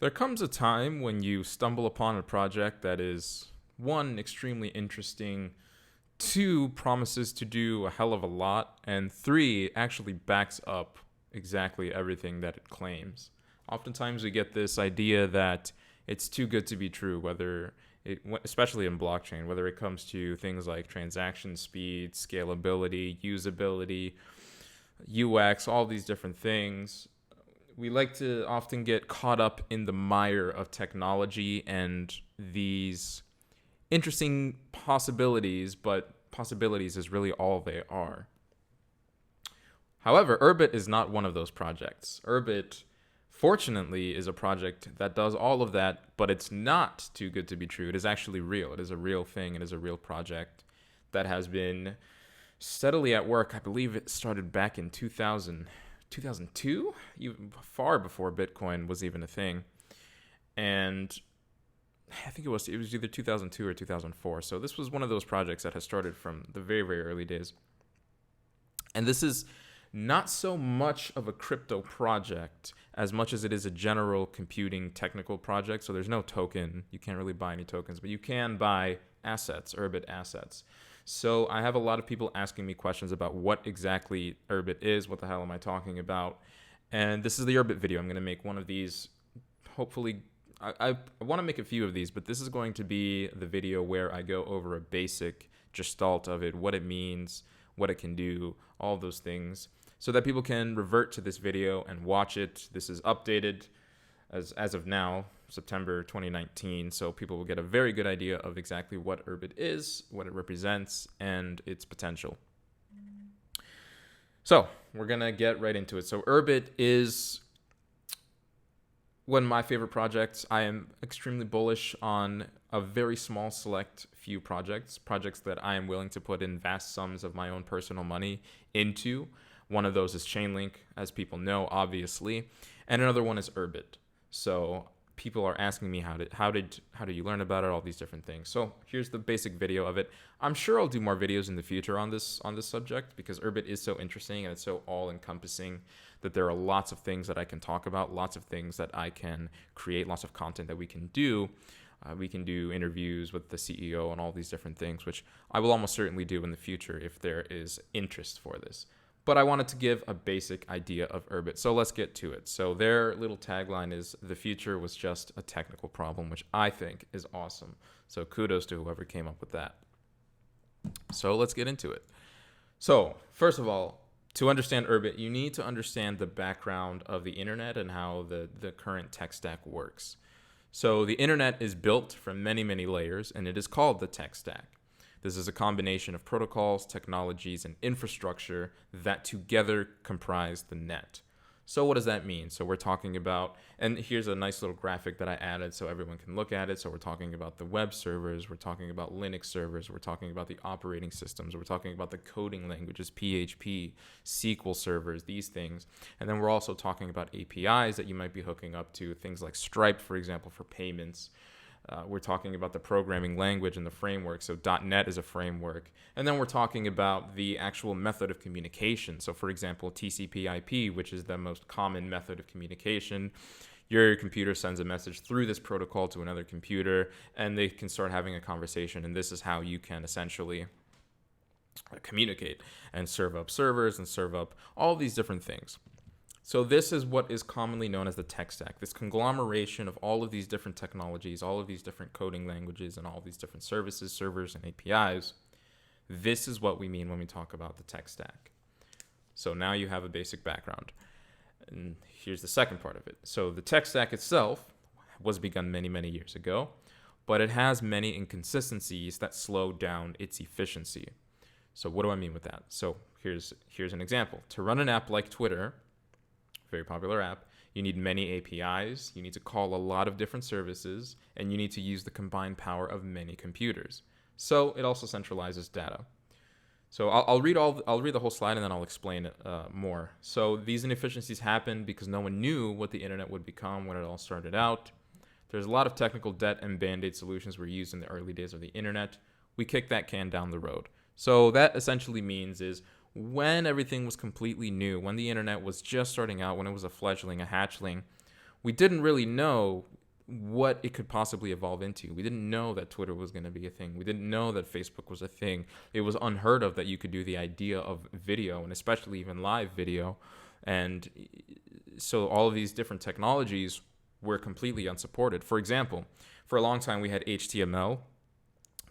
There comes a time when you stumble upon a project that is, one, extremely interesting, two, promises to do a hell of a lot, and three, actually backs up exactly everything that it claims. Oftentimes we get this idea that it's too good to be true, especially in blockchain, whether it comes to things like transaction speed, scalability, usability, UX, all these different things. We like to often get caught up in the mire of technology and these interesting possibilities, but possibilities is really all they are. However, Urbit is not one of those projects. Urbit, fortunately, is a project that does all of that, but it's not too good to be true. It is actually real. It is a real thing. It is a real project that has been steadily at work. I believe it started back in 2002, even far before Bitcoin was even a thing. And I think it was either 2002 or 2004. So this was one of those projects that has started from the very, very early days. And this is not so much of a crypto project as much as it is a general computing technical project. So there's no token. You can't really buy any tokens, but you can buy assets, Urbit assets. So I have a lot of people asking me questions about what exactly Urbit is, what the hell am I talking about? And this is the Urbit video. I'm going to make one of these. Hopefully, I want to make a few of these, but this is going to be the video where I go over a basic gestalt of it, what it means, what it can do, all those things, so that people can revert to this video and watch it. This is updated as of now, September 2019, so people will get a very good idea of exactly what Urbit is, what it represents, and its potential. So we're going to get right into it. So Urbit is one of my favorite projects. I am extremely bullish on a very small select few projects that I am willing to put in vast sums of my own personal money into. One of those is Chainlink, as people know, obviously, and another one is Urbit. So people are asking me how did you learn about it, all these different things. So here's the basic video of it. I'm sure I'll do more videos in the future on this subject because Urbit is so interesting and it's so all-encompassing that there are lots of things that I can talk about, lots of things that I can create, lots of content that we can do. We can do interviews with the CEO and all these different things, which I will almost certainly do in the future if there is interest for this. But I wanted to give a basic idea of Urbit. So let's get to it. So their little tagline is, "The future was just a technical problem," which I think is awesome. So kudos to whoever came up with that. So let's get into it. So first of all, to understand Urbit, you need to understand the background of the internet and how the current tech stack works. So the internet is built from many, many layers, and it is called the tech stack. This is a combination of protocols, technologies, and infrastructure that together comprise the net. So what does that mean? So we're talking about, and here's a nice little graphic that I added so everyone can look at it. So we're talking about the web servers, we're talking about Linux servers, we're talking about the operating systems, we're talking about the coding languages, PHP, SQL servers, these things. And then we're also talking about APIs that you might be hooking up to, things like Stripe, for example, for payments. We're talking about the programming language and the framework. So .NET is a framework. And then we're talking about the actual method of communication. So for example, TCP/IP, which is the most common method of communication. Your computer sends a message through this protocol to another computer, and they can start having a conversation. And this is how you can essentially communicate and serve up servers and serve up all these different things. So this is what is commonly known as the tech stack, this conglomeration of all of these different technologies, all of these different coding languages, and all these different services, servers, and APIs. This is what we mean when we talk about the tech stack. So now you have a basic background. And here's the second part of it. So the tech stack itself was begun many, many years ago, but it has many inconsistencies that slow down its efficiency. So what do I mean with that? So here's an example. To run an app like Twitter, very popular app, you need many APIs, you need to call a lot of different services, and you need to use the combined power of many computers. So it also centralizes data. So I'll read the whole slide and then I'll explain it more. So these inefficiencies happened because no one knew what the internet would become when it all started out. There's a lot of technical debt and band-aid solutions were used in the early days of the internet. We kicked that can down the road. So that essentially means is when everything was completely new, when the internet was just starting out, when it was a fledgling, a hatchling, we didn't really know what it could possibly evolve into. We didn't know that Twitter was going to be a thing. We didn't know that Facebook was a thing. It was unheard of that you could do the idea of video, and especially even live video. And so all of these different technologies were completely unsupported. For example, for a long time we had HTML.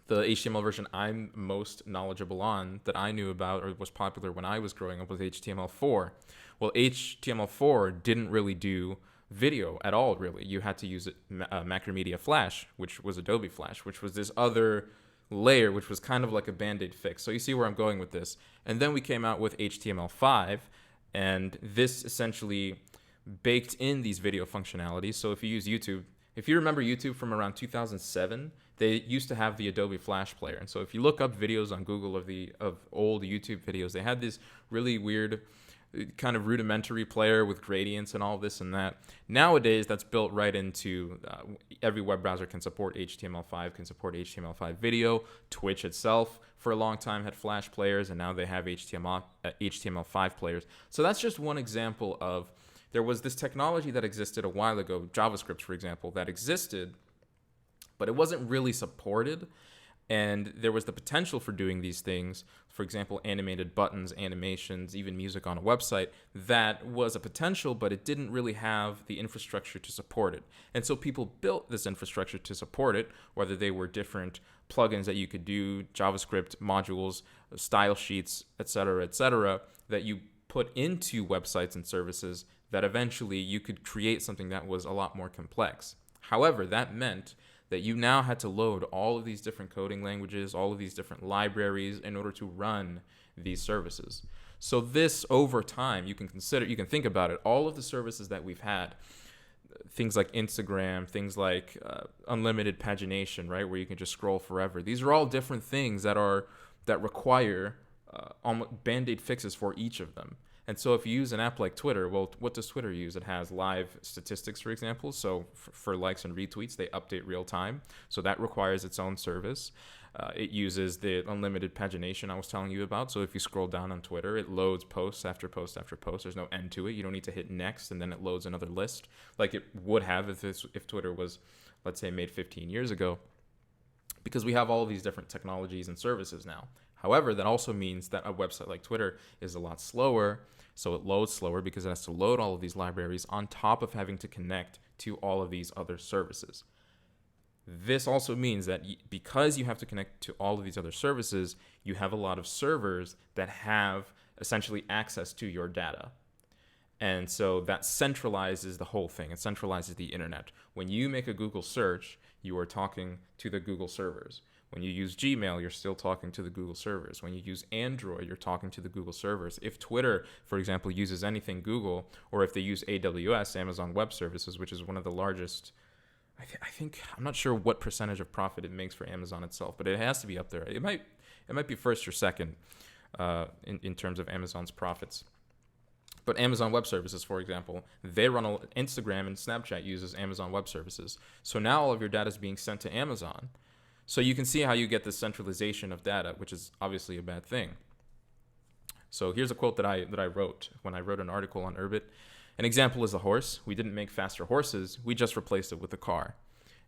The HTML version I'm most knowledgeable on, that I knew about or was popular when I was growing up, was HTML4. Well, HTML4 didn't really do video at all, really. You had to use Macromedia Flash, which was Adobe Flash, which was this other layer, which was kind of like a Band-Aid fix. So you see where I'm going with this. And then we came out with HTML5, and this essentially baked in these video functionalities. So if you use YouTube, if you remember YouTube from around 2007, they used to have the Adobe Flash player. And so if you look up videos on Google of old YouTube videos, they had this really weird kind of rudimentary player with gradients and all this and that. Nowadays, that's built right into every web browser can support HTML5, can support HTML5 video. Twitch itself, for a long time, had Flash players, and now they have HTML5 players. So that's just one example of, there was this technology that existed a while ago, JavaScript, for example, that existed, but it wasn't really supported. And there was the potential for doing these things, for example, animated buttons, animations, even music on a website. That was a potential, but it didn't really have the infrastructure to support it. And so people built this infrastructure to support it, whether they were different plugins that you could do, JavaScript modules, style sheets, etc., that you put into websites and services, that eventually you could create something that was a lot more complex. However, that meant that you now had to load all of these different coding languages, all of these different libraries in order to run these services. So this, over time, you can think about it, all of the services that we've had, things like Instagram, things like unlimited pagination, right, where you can just scroll forever. These are all different things that require Band-Aid fixes for each of them. And so if you use an app like Twitter, well, what does Twitter use? It has live statistics, for example. So for likes and retweets, they update real time. So that requires its own service. It uses the unlimited pagination I was telling you about. So if you scroll down on Twitter, it loads posts after post after post. There's no end to it. You don't need to hit next and then it loads another list like it would have if Twitter was, let's say, made 15 years ago, because we have all of these different technologies and services now. However, that also means that a website like Twitter is a lot slower, so it loads slower because it has to load all of these libraries on top of having to connect to all of these other services. This also means that because you have to connect to all of these other services, you have a lot of servers that have essentially access to your data. And so that centralizes the whole thing. It centralizes the internet. When you make a Google search, you are talking to the Google servers. When you use Gmail, you're still talking to the Google servers. When you use Android, you're talking to the Google servers. If Twitter, for example, uses anything Google, or if they use AWS, Amazon Web Services, which is one of the largest, I think, I'm not sure what percentage of profit it makes for Amazon itself, but it has to be up there. It might be first or second in terms of Amazon's profits. But Amazon Web Services, for example, they run Instagram, and Snapchat uses Amazon Web Services. So now all of your data is being sent to Amazon. So you can see how you get this centralization of data, which is obviously a bad thing. So here's a quote that I wrote when I wrote an article on Urbit. An example is a horse. We didn't make faster horses. We just replaced it with a car.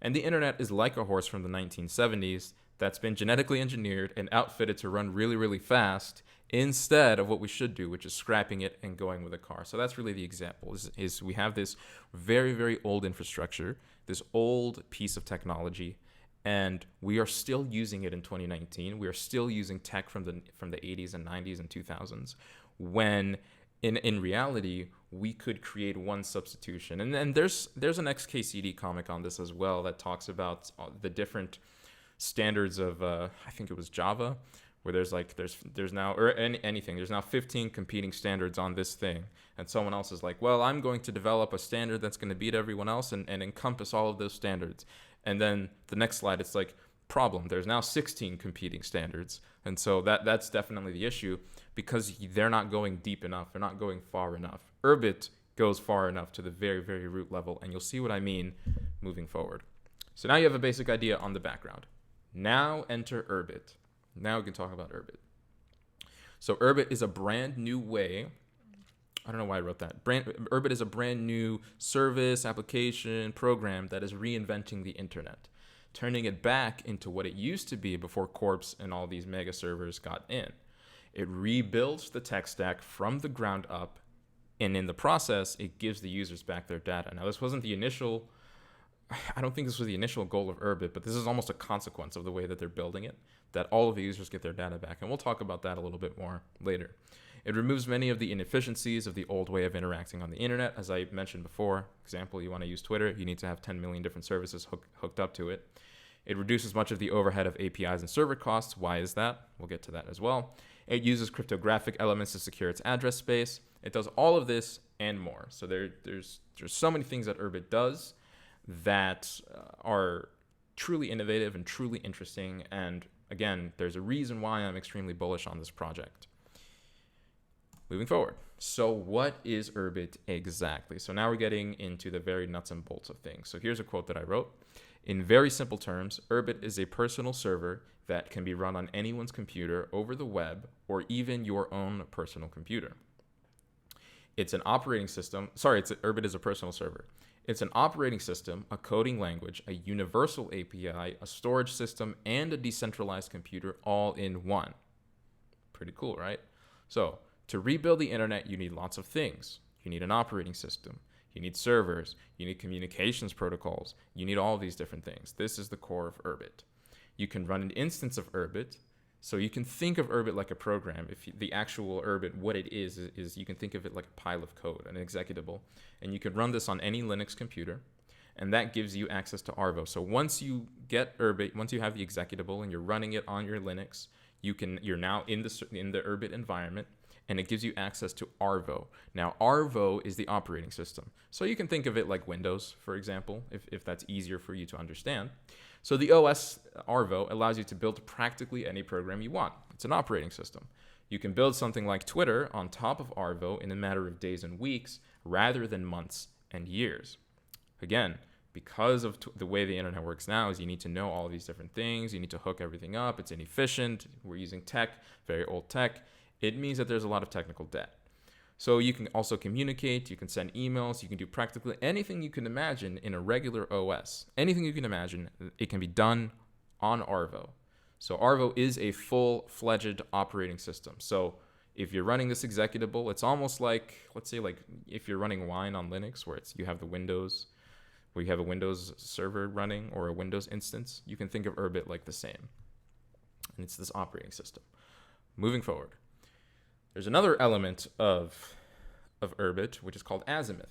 And the internet is like a horse from the 1970s that's been genetically engineered and outfitted to run really, really fast instead of what we should do, which is scrapping it and going with a car. So that's really the example, is we have this very, very old infrastructure, this old piece of technology, and we are still using it in 2019. We are still using tech from the 80s and 90s and 2000s, when in reality we could create one substitution. And then there's an XKCD comic on this as well that talks about the different standards of I think it was Java, where there's now, or anything, there's now 15 competing standards on this thing, and someone else is like, well, I'm going to develop a standard that's going to beat everyone else and encompass all of those standards. And then the next slide, it's like, problem, there's now 16 competing standards. And so that's definitely the issue, because they're not going deep enough, they're not going far enough. Urbit goes far enough to the very, very root level, and you'll see what I mean moving forward. So now you have a basic idea on the background. Now enter Urbit. Now we can talk about Urbit. So Urbit is a brand new way I don't know why I wrote that. Urbit is a brand new service, application, program that is reinventing the internet, turning it back into what it used to be before Corpse and all these mega servers got in. It rebuilds the tech stack from the ground up, and in the process, it gives the users back their data. Now, this wasn't the initial, I don't think this was the initial goal of Urbit, but this is almost a consequence of the way that they're building it, that all of the users get their data back. And we'll talk about that a little bit more later. It removes many of the inefficiencies of the old way of interacting on the internet. As I mentioned before, example, you want to use Twitter, you need to have 10 million different services hooked up to it. It reduces much of the overhead of APIs and server costs. Why is that? We'll get to that as well. It uses cryptographic elements to secure its address space. It does all of this and more. So there's so many things that Urbit does that are truly innovative and truly interesting. And again, there's a reason why I'm extremely bullish on this project. Moving forward. So what is Urbit exactly? So now we're getting into the very nuts and bolts of things. So here's a quote that I wrote. In very simple terms, Urbit is a personal server that can be run on anyone's computer over the web or even your own personal computer. It's an operating system. Urbit is a personal server. It's an operating system, a coding language, a universal API, a storage system, and a decentralized computer all in one. Pretty cool, right? So to rebuild the internet, you need lots of things. You need an operating system. You need servers. You need communications protocols. You need all these different things. This is the core of Urbit. You can run an instance of Urbit. So you can think of Urbit like a program. The actual Urbit, what it is you can think of it like a pile of code, an executable. And you can run this on any Linux computer. And that gives you access to Arvo. So once you get Urbit, once you have the executable and you're running it on your Linux, you're now in the Urbit environment. And it gives you access to Arvo. Now, Arvo is the operating system. So you can think of it like Windows, for example, if that's easier for you to understand. So the OS, Arvo, allows you to build practically any program you want. It's an operating system. You can build something like Twitter on top of Arvo in a matter of days and weeks rather than months and years. Again, because of the way the internet works now is you need to know all these different things. You need to hook everything up. It's inefficient. We're using tech, very old tech. It means that there's a lot of technical debt. So you can also communicate, you can send emails, you can do practically anything you can imagine in a regular OS. Anything you can imagine, it can be done on Arvo. So Arvo is a full-fledged operating system. So if you're running this executable, it's almost like, let's say like if you're running Wine on Linux, where you have the Windows, where you have a Windows server running or a Windows instance, you can think of Urbit like the same. And it's this operating system. Moving forward. There's another element of Urbit, which is called Azimuth.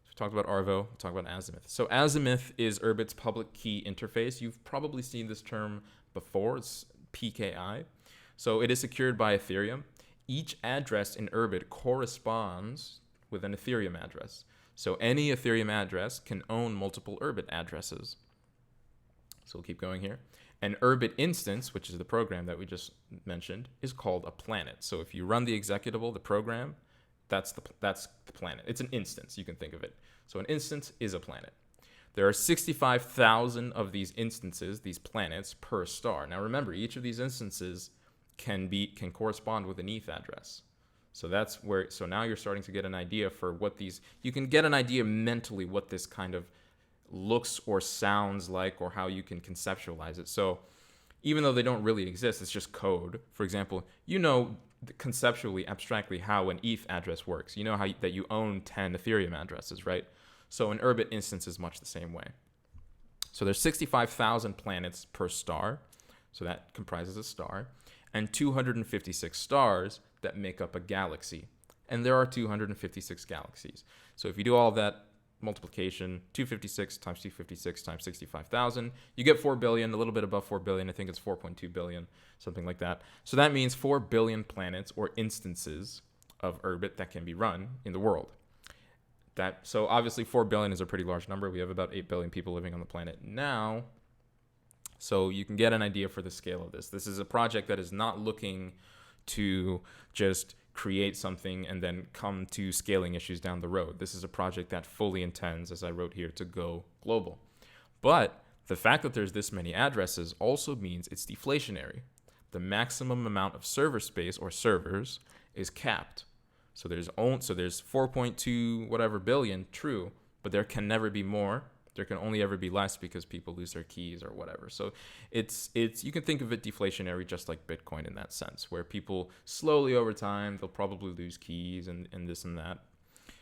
So we talked about Arvo, we'll talk about Azimuth. So Azimuth is Urbit's public key interface. You've probably seen this term before. It's PKI. So it is secured by Ethereum. Each address in Urbit corresponds with an Ethereum address. So any Ethereum address can own multiple Urbit addresses. So we'll keep going here. An Urbit instance, which is the program that we just mentioned, is called a planet. So if you run the executable, the program, that's the planet. It's an instance, you can think of it. So an instance is a planet. There are 65,000 of these instances, these planets, per star. Now remember, each of these instances can correspond with an ETH address. So now you're starting to get an idea for what you can get an idea mentally what this kind of looks or sounds like, or how you can conceptualize it. So even though they don't really exist, it's just code. For example, conceptually, abstractly, how an ETH address works. You know that you own 10 Ethereum addresses, right? So an Urbit instance is much the same way. So there's 65,000 planets per star. So that comprises a star. And 256 stars that make up a galaxy. And there are 256 galaxies. So if you do all that multiplication, 256 times 256 times 65,000, you get 4 billion, a little bit above 4 billion. I think it's 4.2 billion, something like that. So that means 4 billion planets or instances of Urbit that can be run in the world. So obviously 4 billion is a pretty large number. We have about 8 billion people living on the planet now. So you can get an idea for the scale of this. This is a project that is not looking to just create something and then come to scaling issues down the road. This is a project that fully intends, as I wrote here, to go global. But the fact that there's this many addresses also means it's deflationary. The maximum amount of server space or servers is capped. So there's 4.2 whatever billion, true, but there can never be more. There can only ever be less because people lose their keys or whatever. So it's you can think of it deflationary, just like Bitcoin in that sense, where people slowly over time they'll probably lose keys and this and that.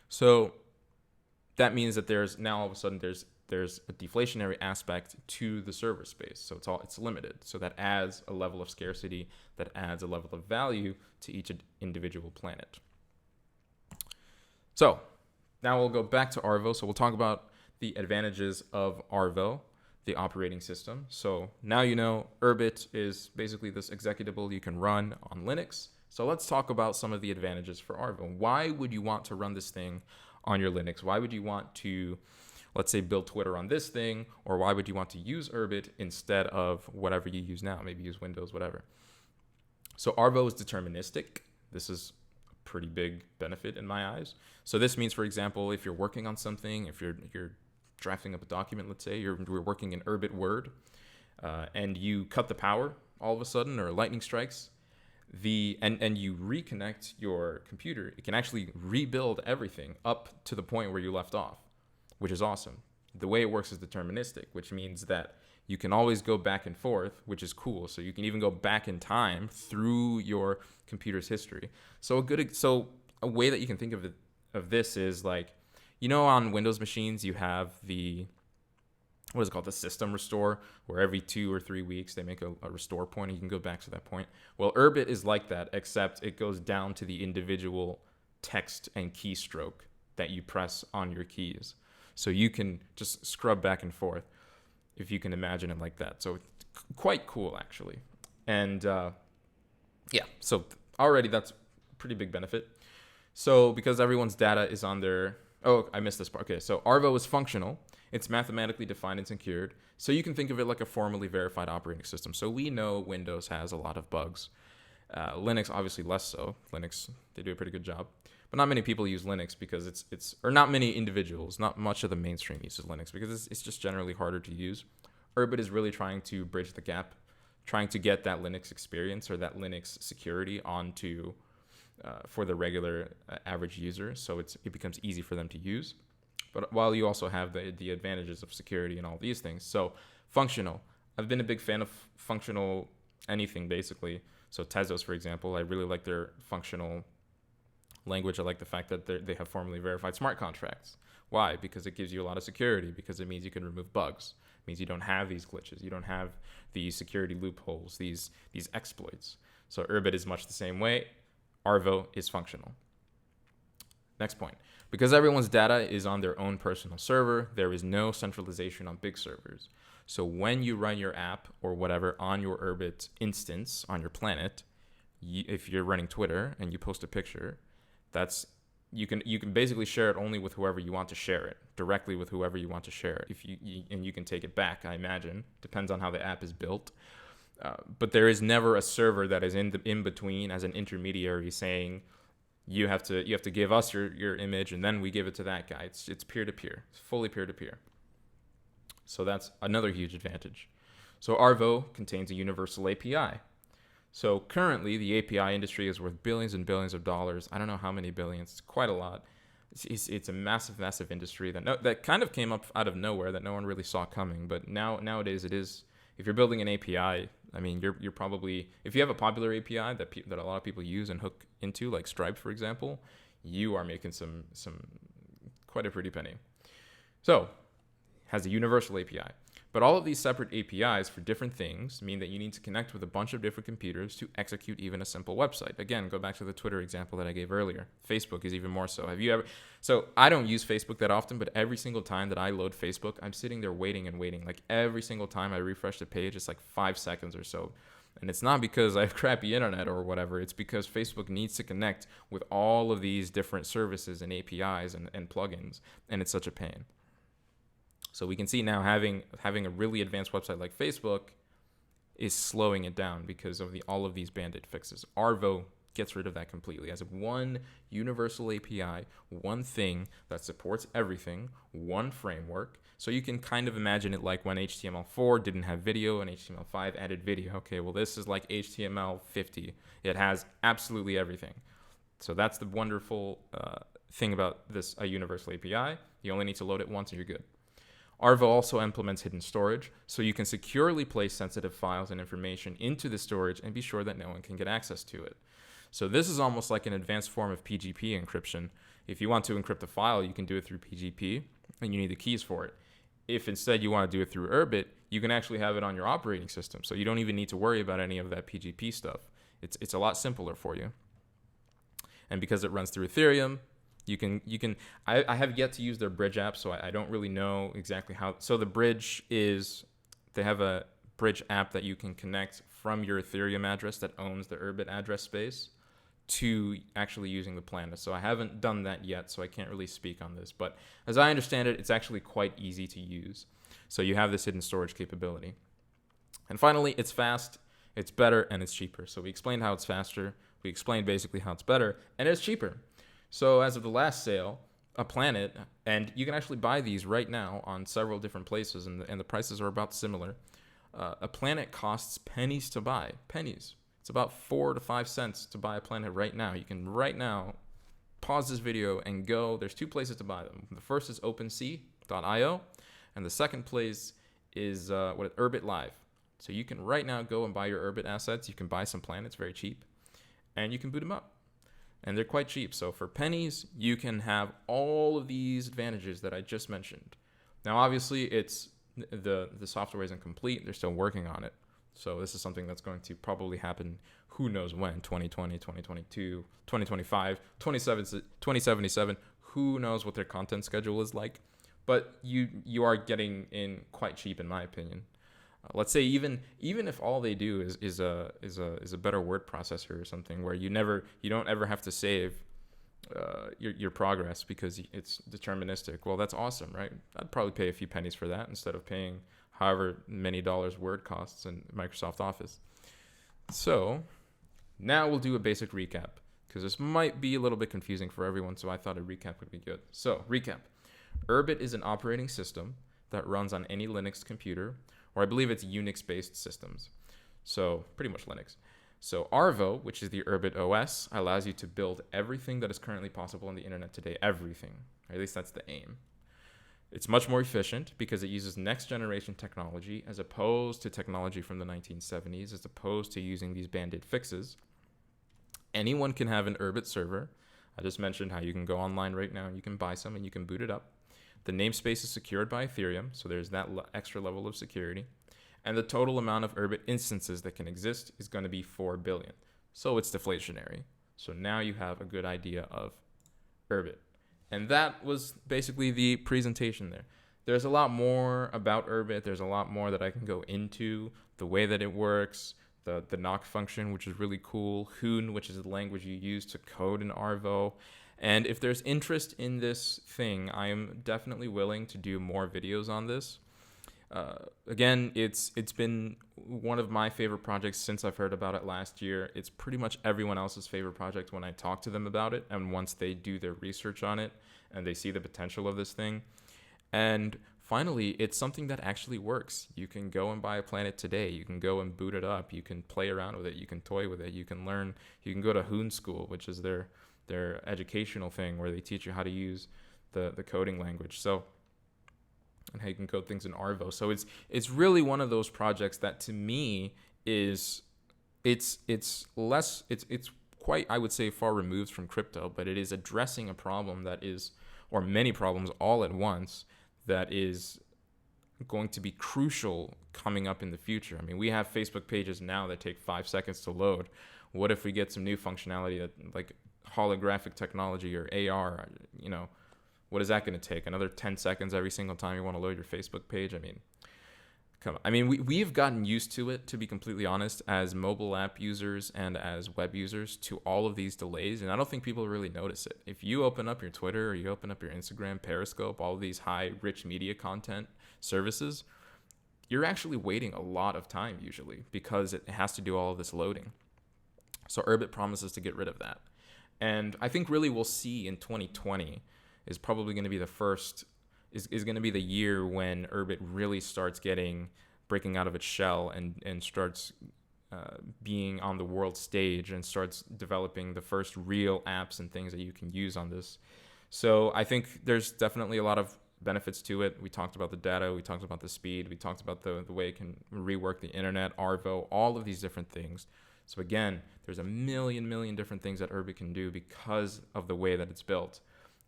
So that means that there's now all of a sudden there's a deflationary aspect to the server space. So it's limited. So that adds a level of scarcity, that adds a level of value to each individual planet. So now we'll go back to Arvo. So we'll talk about the advantages of Arvo, the operating system. So now you know Urbit is basically this executable you can run on Linux. So let's talk about some of the advantages for Arvo. Why would you want to run this thing on your Linux? Why would you want to, let's say, build Twitter on this thing? Or why would you want to use Urbit instead of whatever you use now? Maybe use Windows, whatever. So Arvo is deterministic. This is a pretty big benefit in my eyes. So this means, for example, if you're working on something, if you're drafting up a document, let's say you're working in Urbit Word, and you cut the power all of a sudden, or lightning strikes, and you reconnect your computer, it can actually rebuild everything up to the point where you left off, which is awesome. The way it works is deterministic, which means that you can always go back and forth, which is cool. So you can even go back in time through your computer's history. So a way that you can think of this is like, you know, on Windows machines, you have the system restore, where every 2 or 3 weeks they make a restore point and you can go back to that point. Well, Urbit is like that, except it goes down to the individual text and keystroke that you press on your keys. So you can just scrub back and forth, if you can imagine it like that. So it's quite cool, actually. And so already that's a pretty big benefit. So because everyone's data is on their... Oh, I missed this part. Okay, so Arvo is functional. It's mathematically defined and secured. So you can think of it like a formally verified operating system. So we know Windows has a lot of bugs. Linux, obviously less so. Linux, they do a pretty good job. But not many people use Linux because or not many individuals, not much of the mainstream uses Linux because it's just generally harder to use. Urbit is really trying to bridge the gap, trying to get that Linux experience or that Linux security onto... for the regular average user, so it becomes easy for them to use. But while you also have the advantages of security and all these things. So functional. I've been a big fan of functional anything, basically. So Tezos, for example, I really like their functional language. I like the fact that they have formally verified smart contracts. Why? Because it gives you a lot of security, because it means you can remove bugs. It means you don't have these glitches. You don't have these security loopholes, these exploits. So Urbit is much the same way. Arvo is functional. Next point. Because everyone's data is on their own personal server, there is no centralization on big servers. So when you run your app or whatever on your Urbit instance on your planet, if you're running Twitter and you post a picture, you can basically share it only with whoever you want to share it, directly with whoever you want to share it. And you can take it back, I imagine. Depends on how the app is built. But there is never a server that is in between as an intermediary saying you have to give us your image and then we give it to that guy. It's peer-to-peer. It's fully peer-to-peer. So that's another huge advantage. So Arvo contains a universal API. So currently the API industry is worth billions and billions of dollars. I don't know how many billions. It's quite a lot. It's a massive, massive industry that kind of came up out of nowhere, that no one really saw coming. But nowadays it is. If you're building an API, I mean, you're probably, if you have a popular API that a lot of people use and hook into, like Stripe, for example, you are making some quite a pretty penny. So, it has a universal API. But all of these separate APIs for different things mean that you need to connect with a bunch of different computers to execute even a simple website. Again, go back to the Twitter example that I gave earlier. Facebook is even more so. So I don't use Facebook that often, but every single time that I load Facebook, I'm sitting there waiting and waiting. Like every single time I refresh the page, it's like 5 seconds or so. And it's not because I have crappy internet or whatever. It's because Facebook needs to connect with all of these different services and APIs and plugins. And it's such a pain. So we can see now having a really advanced website like Facebook is slowing it down because of all of these Band-Aid fixes. Arvo gets rid of that completely. As one universal API, one thing that supports everything, one framework. So you can kind of imagine it like when HTML4 didn't have video and HTML5 added video. Okay, well this is like HTML50. It has absolutely everything. So that's the wonderful thing about this a universal API. You only need to load it once and you're good. Arvo also implements hidden storage, so you can securely place sensitive files and information into the storage and be sure that no one can get access to it. So this is almost like an advanced form of PGP encryption. If you want to encrypt a file, you can do it through PGP, and you need the keys for it. If instead you want to do it through Urbit, you can actually have it on your operating system, so you don't even need to worry about any of that PGP stuff. It's a lot simpler for you. And because it runs through Ethereum, you can. I have yet to use their bridge app, so I don't really know exactly how. So the bridge is, they have a bridge app that you can connect from your Ethereum address that owns the Urbit address space to actually using the plan. So I haven't done that yet, so I can't really speak on this. But as I understand it, it's actually quite easy to use. So you have this hidden storage capability. And finally, it's fast, it's better, and it's cheaper. So we explained how it's faster. We explained basically how it's better, and it's cheaper. So as of the last sale, a Planet, and you can actually buy these right now on several different places, and the prices are about similar. A Planet costs pennies to buy. Pennies. It's about 4 to 5 cents to buy a Planet right now. You can right now pause this video and go. There's 2 places to buy them. The first is OpenSea.io, and the second place is Urbit Live. So you can right now go and buy your Urbit assets. You can buy some Planets very cheap, and you can boot them up. And they're quite cheap. So for pennies, you can have all of these advantages that I just mentioned. Now, obviously, it's the software isn't complete. They're still working on it. So this is something that's going to probably happen, who knows when, 2020, 2022, 2025, 2077. Who knows what their content schedule is like. But you are getting in quite cheap, in my opinion. Let's say even if all they do is a better word processor or something where you don't ever have to save your progress because it's deterministic. Well, that's awesome, right? I'd probably pay a few pennies for that instead of paying however many dollars Word costs in Microsoft Office. So now we'll do a basic recap because this might be a little bit confusing for everyone. So I thought a recap would be good. So recap: Urbit is an operating system that runs on any Linux computer, or I believe it's Unix-based systems. So pretty much Linux. So Arvo, which is the Urbit OS, allows you to build everything that is currently possible on the internet today. Everything. Or at least that's the aim. It's much more efficient because it uses next generation technology as opposed to technology from the 1970s, as opposed to using these band-aid fixes. Anyone can have an Urbit server. I just mentioned how you can go online right now and you can buy some and you can boot it up. The namespace is secured by Ethereum, so there's that extra level of security. And the total amount of Urbit instances that can exist is going to be 4 billion. So it's deflationary. So now you have a good idea of Urbit. And that was basically the presentation there. There's a lot more about Urbit. There's a lot more that I can go into, the way that it works, the knock function, which is really cool, Hoon, which is the language you use to code in Arvo. And if there's interest in this thing, I am definitely willing to do more videos on this. Again, it's been one of my favorite projects since I've heard about it last year. It's pretty much everyone else's favorite project when I talk to them about it, and once they do their research on it and they see the potential of this thing. And finally, it's something that actually works. You can go and buy a Planet today. You can go and boot it up. You can play around with it. You can toy with it. You can learn. You can go to Hoon School, which is their educational thing where they teach you how to use the coding language. So, and how you can code things in Arvo. So it's really one of those projects that to me is it's quite, I would say, far removed from crypto, but it is addressing a problem that is, or many problems all at once, that is going to be crucial coming up in the future. I mean, we have Facebook pages now that take 5 seconds to load. What if we get some new functionality that, like holographic technology or AR, what is that going to take? Another 10 seconds every single time you want to load your Facebook page? I mean, come on. I mean, we've gotten used to it, to be completely honest, as mobile app users and as web users, to all of these delays. And I don't think people really notice it. If you open up your Twitter or you open up your Instagram, Periscope, all of these high, rich media content services, you're actually waiting a lot of time usually because it has to do all of this loading. So Urbit promises to get rid of that. And I think really we'll see in 2020 is probably going to be the first, is going to be the year when Urbit really starts breaking out of its shell and starts being on the world stage and starts developing the first real apps and things that you can use on this. So I think there's definitely a lot of benefits to it. We talked about the data, we talked about the speed, we talked about the way it can rework the internet, Arvo, all of these different things. So again, there's a million different things that Urbit can do because of the way that it's built.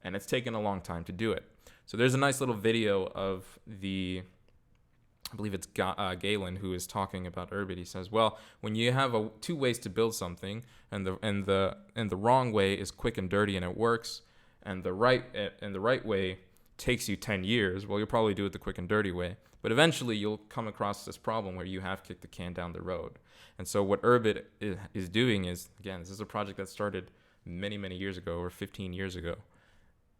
And it's taken a long time to do it. So there's a nice little video of I believe it's Galen who is talking about Urbit. He says, well, when you have two ways to build something, and the wrong way is quick and dirty and it works, and the right way takes you 10 years, well, you'll probably do it the quick and dirty way. But eventually you'll come across this problem where you have kicked the can down the road. And so what Urbit is doing is, again, this is a project that started many years ago, or 15 years ago.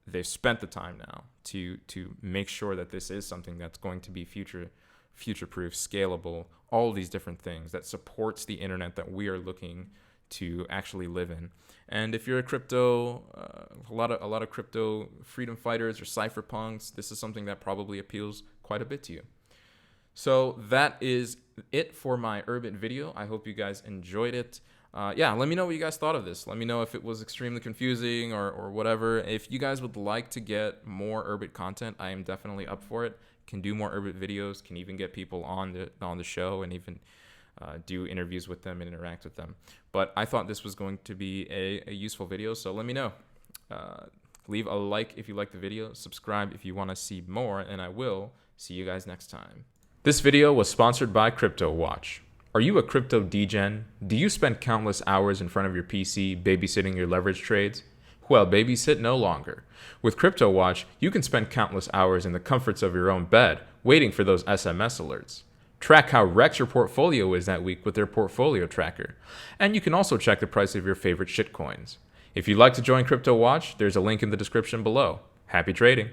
They've spent the time now to make sure that this is something that's going to be future-proof, scalable, all these different things that supports the internet that we are looking to actually live in. And if you're a crypto, a lot of crypto freedom fighters or cypherpunks, this is something that probably appeals quite a bit to you. So that is it for my Urbit video. I hope you guys enjoyed it. Yeah, let me know what you guys thought of this. Let me know if it was extremely confusing or whatever. If you guys would like to get more Urbit content, I am definitely up for it. Can do more Urbit videos, can even get people on the show and even do interviews with them and interact with them. But I thought this was going to be a useful video, so let me know. Leave a like if you like the video, subscribe if you want to see more, and I will see you guys next time. This video was sponsored by Cryptowatch. Are you a crypto degen? Do you spend countless hours in front of your PC babysitting your leverage trades? Well, babysit no longer. With Cryptowatch, you can spend countless hours in the comforts of your own bed, waiting for those SMS alerts. Track how wrecked your portfolio is that week with their portfolio tracker. And you can also check the price of your favorite shitcoins. If you'd like to join Cryptowatch, there's a link in the description below. Happy trading!